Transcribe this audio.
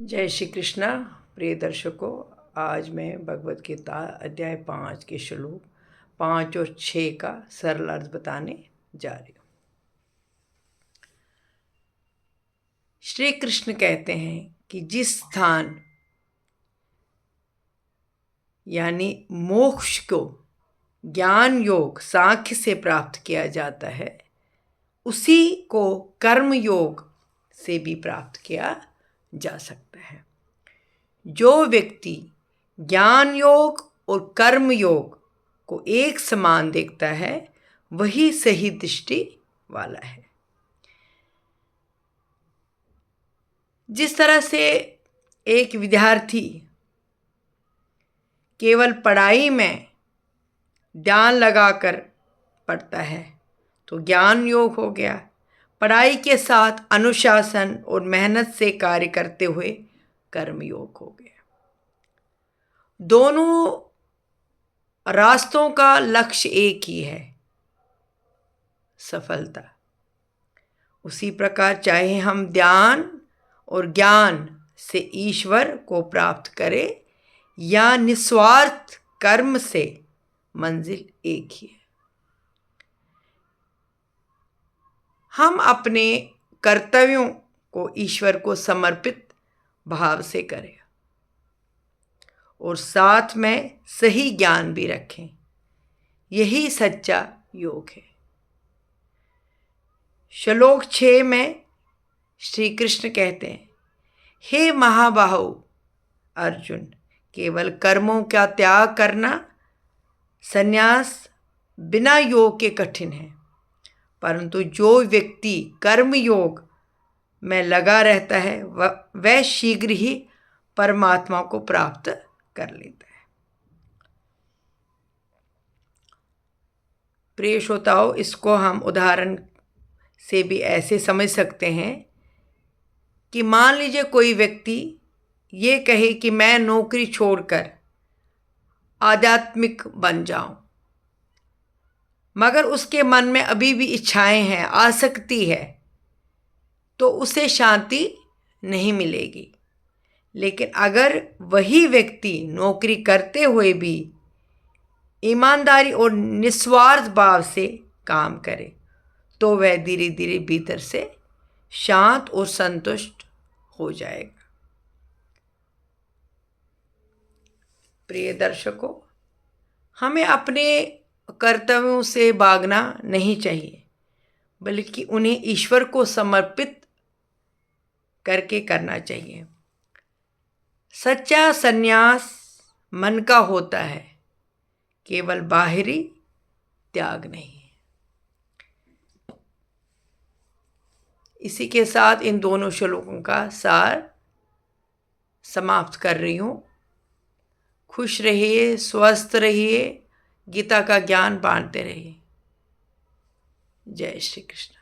जय श्री कृष्णा। प्रिय दर्शकों, आज मैं भगवत गीता अध्याय 5 के श्लोक 5 और 6 का सरल अर्थ बताने जा रही हूँ। श्री कृष्ण कहते हैं कि जिस स्थान यानी मोक्ष को ज्ञान योग सांख्य से प्राप्त किया जाता है, उसी को कर्म योग से भी प्राप्त किया जा सकता है। जो व्यक्ति ज्ञान योग और कर्म योग को एक समान देखता है, वही सही दृष्टि वाला है। जिस तरह से एक विद्यार्थी केवल पढ़ाई में ध्यान लगाकर पढ़ता है तो ज्ञान योग हो गया। पढ़ाई के साथ अनुशासन और मेहनत से कार्य करते हुए कर्म योग हो गया। दोनों रास्तों का लक्ष्य एक ही है, सफलता। उसी प्रकार चाहे हम ध्यान और ज्ञान से ईश्वर को प्राप्त करें या निस्वार्थ कर्म से, मंजिल एक ही है। हम अपने कर्तव्यों को ईश्वर को समर्पित भाव से करें और साथ में सही ज्ञान भी रखें। यही सच्चा योग है। श्लोक 6 में श्री कृष्ण कहते हैं, हे महाबाहो अर्जुन, केवल कर्मों का त्याग करना, संन्यास बिना योग के कठिन है, परंतु जो व्यक्ति कर्म योग में लगा रहता है वह शीघ्र ही परमात्मा को प्राप्त कर लेता है। प्रिय श्रोताओं, इसको हम उदाहरण से भी ऐसे समझ सकते हैं कि मान लीजिए कोई व्यक्ति ये कहे कि मैं नौकरी छोड़कर आध्यात्मिक बन जाऊं, मगर उसके मन में अभी भी इच्छाएं हैं, आसक्ति है, तो उसे शांति नहीं मिलेगी। लेकिन अगर वही व्यक्ति नौकरी करते हुए भी ईमानदारी और निस्वार्थ भाव से काम करे तो वह धीरे धीरे भीतर से शांत और संतुष्ट हो जाएगा। प्रिय दर्शकों, हमें अपने कर्तव्यों से भागना नहीं चाहिए, बल्कि उन्हें ईश्वर को समर्पित करके करना चाहिए। सच्चा संन्यास मन का होता है, केवल बाहरी त्याग नहीं। इसी के साथ इन दोनों श्लोकों का सार समाप्त कर रही हूँ। खुश रहिए, स्वस्थ रहिए, गीता का ज्ञान बांटते रहिए। जय श्री कृष्ण।